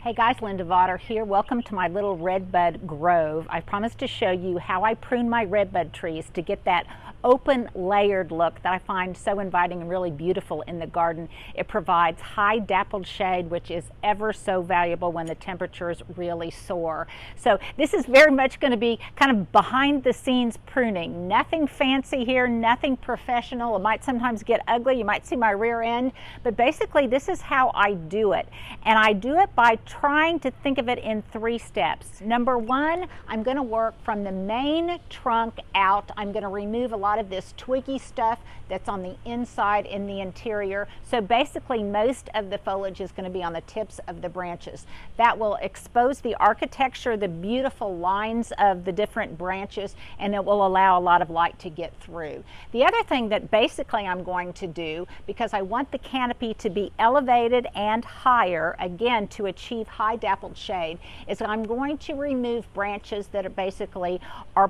Hey guys, Linda Vaughter here. Welcome to my little redbud grove. I promised to show you how I prune my redbud trees to get that open layered look that I find so inviting and really beautiful in the garden. It provides high dappled shade, which is ever so valuable when the temperatures really soar. So this is very much going to be kind of behind the scenes pruning. Nothing fancy here, nothing professional. It might sometimes get ugly. You might see my rear end, but basically this is how I do it. And I do it by trying to think of it in 3 steps. Number 1, I'm going to work from the main trunk out. I'm going to remove a lot of this twiggy stuff that's on the inside in the interior. So basically most of the foliage is going to be on the tips of the branches. That will expose the architecture, the beautiful lines of the different branches, and it will allow a lot of light to get through. The other thing that basically I'm going to do, because I want the canopy to be elevated and higher, again to achieve high dappled shade, is I'm going to remove branches that are basically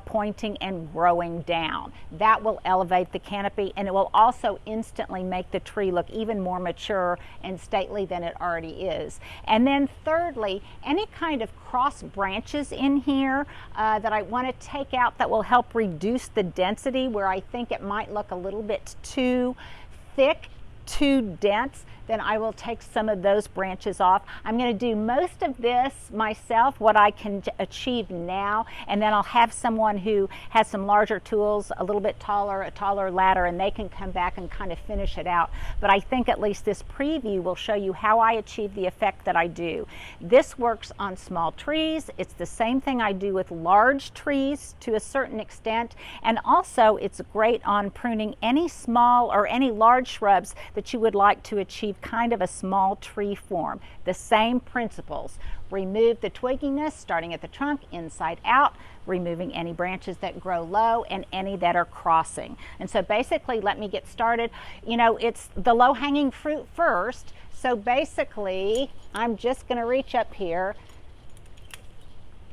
pointing and growing down. That will elevate the canopy, and it will also instantly make the tree look even more mature and stately than it already is. And then thirdly, any kind of cross branches in here that I want to take out that will help reduce the density, where I think it might look a little bit too thick, too dense, then I will take some of those branches off. I'm going to do most of this myself, what I can achieve now, and then I'll have someone who has some larger tools, a little bit taller, a taller ladder, and they can come back and kind of finish it out. But I think at least this preview will show you how I achieve the effect that I do. This works on small trees. It's the same thing I do with large trees to a certain extent, and also it's great on pruning any small or any large shrubs that you would like to achieve kind of a small tree form. The same principles. Remove the twigginess starting at the trunk inside out, removing any branches that grow low and any that are crossing. And so basically, let me get started. You know, it's the low-hanging fruit first. So basically, I'm just going to reach up here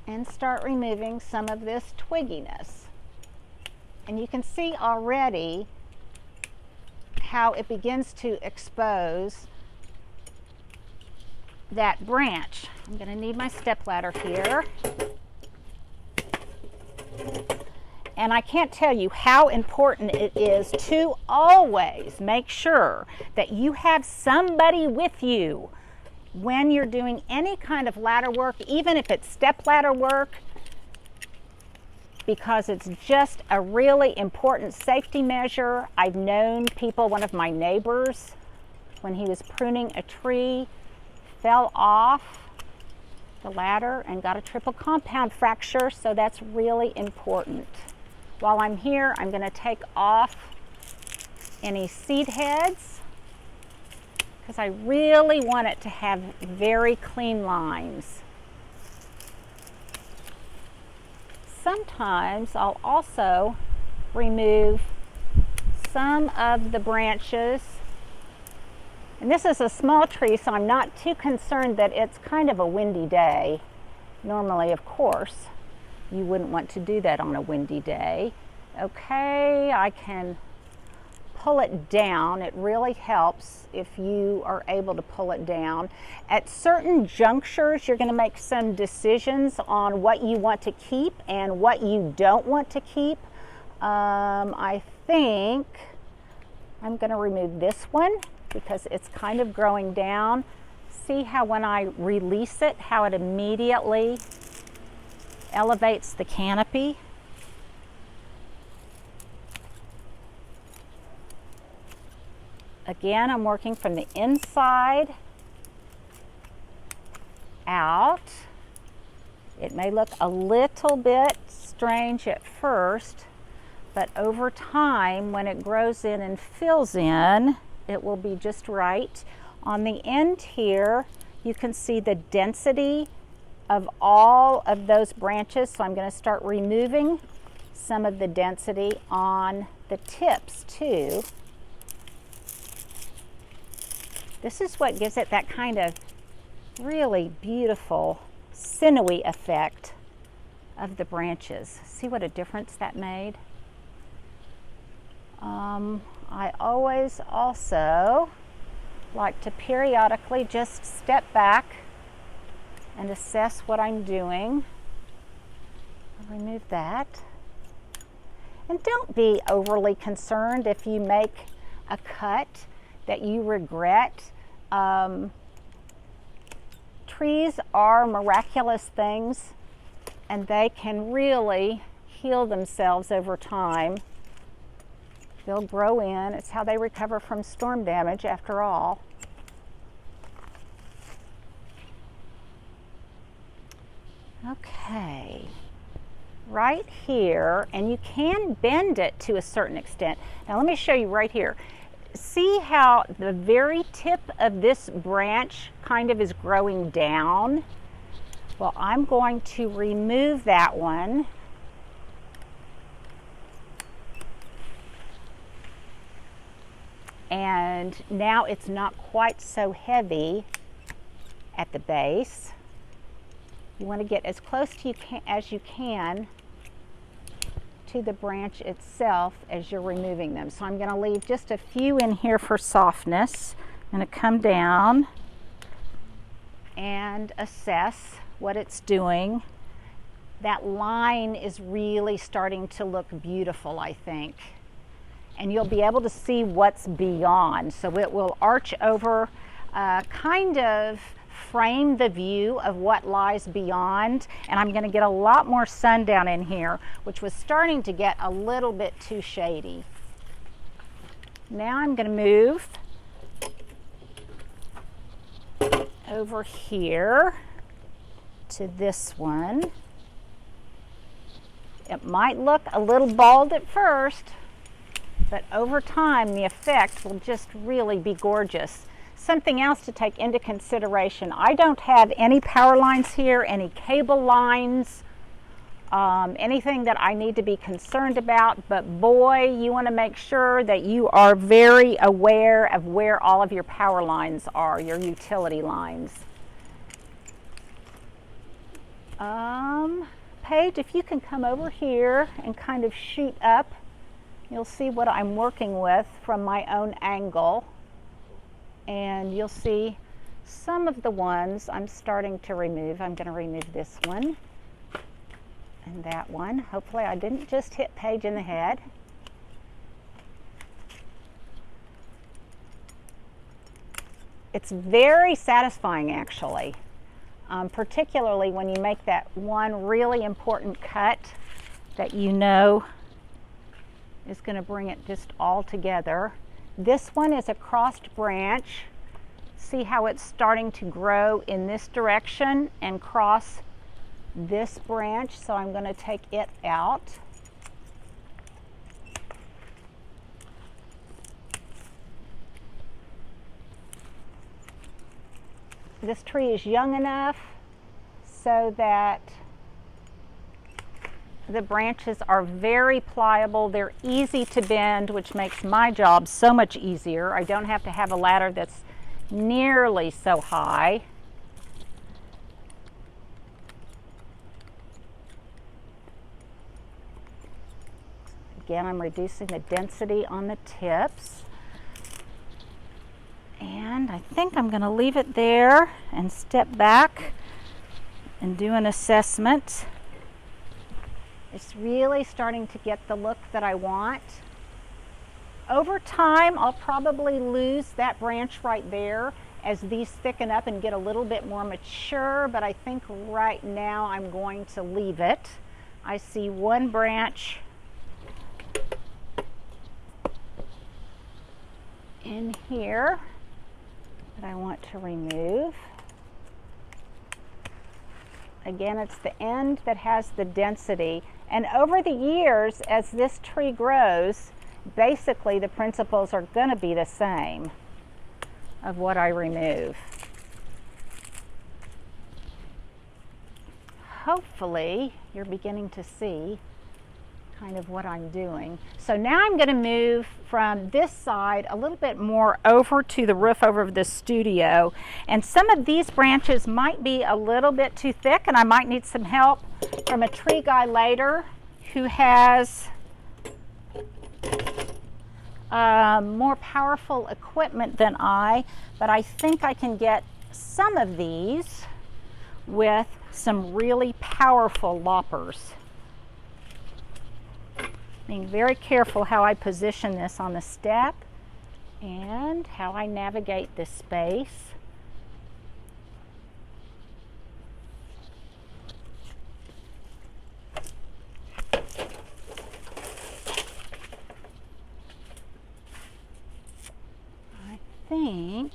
and start removing some of this twigginess. And you can see already how it begins to expose that branch. I'm going to need my stepladder here. And I can't tell you how important it is to always make sure that you have somebody with you when you're doing any kind of ladder work, even if it's stepladder work, because it's just a really important safety measure. I've known people, one of my neighbors, when he was pruning a tree, fell off the ladder and got a triple compound fracture, so that's really important. While I'm here, I'm going to take off any seed heads, because I really want it to have very clean lines. Sometimes I'll also remove some of the branches. And this is a small tree, so I'm not too concerned that it's kind of a windy day. Normally, of course, you wouldn't want to do that on a windy day. Okay, I can pull it down. It really helps if you are able to pull it down. At certain junctures, you're going to make some decisions on what you want to keep and what you don't want to keep. I think I'm going to remove this one because it's kind of growing down. See how when I release it, how it immediately elevates the canopy. Again, I'm working from the inside out. It may look a little bit strange at first, but over time, when it grows in and fills in, it will be just right. On the end here, you can see the density of all of those branches, so I'm going to start removing some of the density on the tips too. This is what gives it that kind of really beautiful sinewy effect of the branches. See what a difference that made? I always also like to periodically just step back and assess what I'm doing. I'll remove that. And don't be overly concerned if you make a cut that you regret. Trees are miraculous things, and they can really heal themselves over time. They'll grow in. It's how they recover from storm damage, after all. Okay, right here, and you can bend it to a certain extent. Now let me show you right here. See how the very tip of this branch kind of is growing down? Well, I'm going to remove that one. And now it's not quite so heavy at the base. You want to get as close to as you can to the branch itself as you're removing them. So I'm going to leave just a few in here for softness. I'm going to come down and assess what it's doing. That line is really starting to look beautiful, I think. And you'll be able to see what's beyond. So it will arch over, kind of frame the view of what lies beyond. And I'm going to get a lot more sun down in here, which was starting to get a little bit too shady. Now I'm going to move over here to this one. It might look a little bald at first, but over time the effect will just really be gorgeous. Something else to take into consideration, I don't have any power lines here, any cable lines, anything that I need to be concerned about, but boy, you want to make sure that you are very aware of where all of your power lines are, your utility lines. Paige, if you can come over here and kind of shoot up, you'll see what I'm working with from my own angle. And you'll see some of the ones I'm starting to remove. I'm going to remove this one and that one. Hopefully I didn't just hit Paige in the head. It's very satisfying, actually, particularly when you make that one really important cut that you know is going to bring it just all together. This one is a crossed branch. See how it's starting to grow in this direction and cross this branch, so I'm going to take it out. This tree is young enough so that the branches are very pliable. They're easy to bend, which makes my job so much easier. I don't have to have a ladder that's nearly so high. Again, I'm reducing the density on the tips. And I think I'm going to leave it there and step back and do an assessment. It's really starting to get the look that I want. Over time, I'll probably lose that branch right there as these thicken up and get a little bit more mature, but I think right now I'm going to leave it. I see one branch in here that I want to remove. Again, it's the end that has the density. And over the years, as this tree grows, basically the principles are going to be the same of what I remove. Hopefully, you're beginning to see kind of what I'm doing. So now I'm going to move from this side a little bit more over to the roof over the studio, and some of these branches might be a little bit too thick, and I might need some help from a tree guy later who has more powerful equipment than I, but I think I can get some of these with some really powerful loppers. Being very careful how I position this on the step and how I navigate this space. I think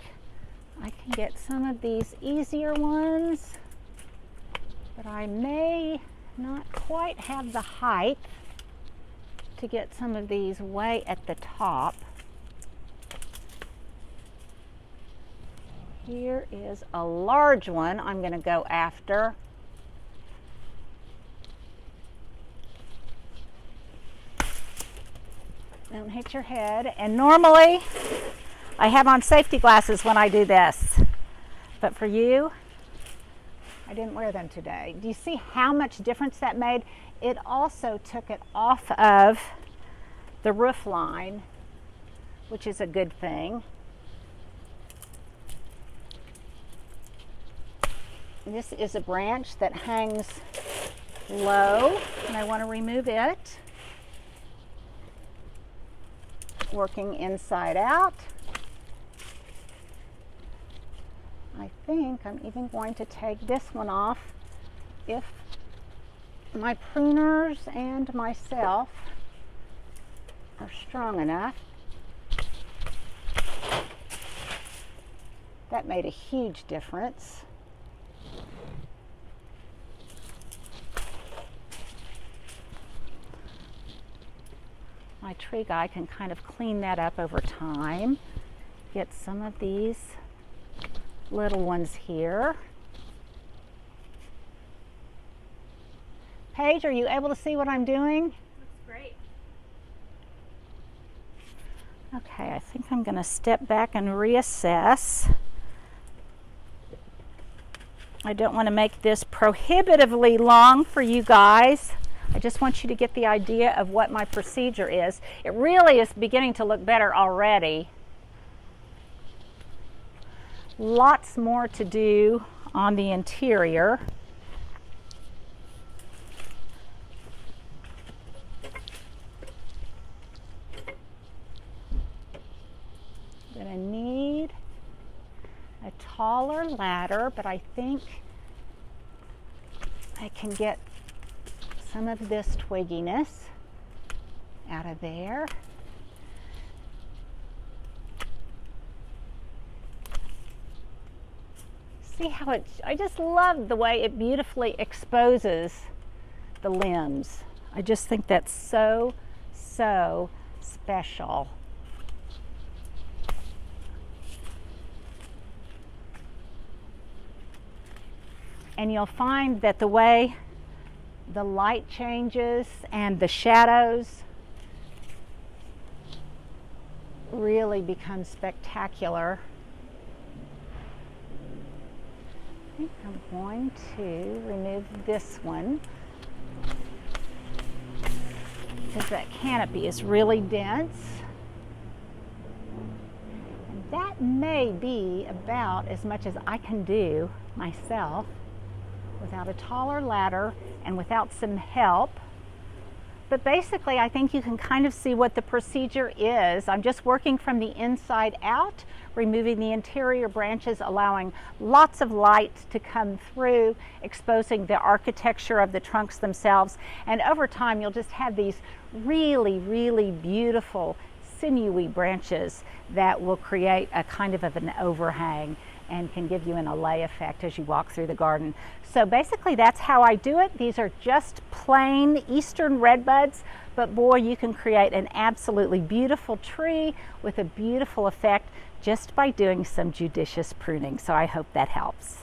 I can get some of these easier ones, but I may not quite have the height to get some of these way at the top. Here is a large one I'm going to go after. Don't hit your head. And normally I have on safety glasses when I do this, but for you, I didn't wear them today. Do you see how much difference that made? It also took it off of the roof line, which is a good thing. This is a branch that hangs low, and I want to remove it. Working inside out. I think I'm even going to take this one off if my pruners and myself are strong enough. That made a huge difference. My tree guy can kind of clean that up over time. Get some of these little ones here. Paige, are you able to see what I'm doing? Looks great. Okay, I think I'm going to step back and reassess. I don't want to make this prohibitively long for you guys. I just want you to get the idea of what my procedure is. It really is beginning to look better already. Lots more to do on the interior. I'm going to need a taller ladder, but I think I can get some of this twigginess out of there. See how I just love the way it beautifully exposes the limbs. I just think that's so, so special. And you'll find that the way the light changes and the shadows really become spectacular. I think I'm going to remove this one because that canopy is really dense. And that may be about as much as I can do myself without a taller ladder and without some help. But basically, I think you can kind of see what the procedure is. I'm just working from the inside out, removing the interior branches, allowing lots of light to come through, exposing the architecture of the trunks themselves. And over time, you'll just have these really, really beautiful, sinewy branches that will create a kind of an overhang and can give you an allay effect as you walk through the garden. So basically that's how I do it. These are just plain Eastern redbuds, but boy, you can create an absolutely beautiful tree with a beautiful effect just by doing some judicious pruning. So I hope that helps.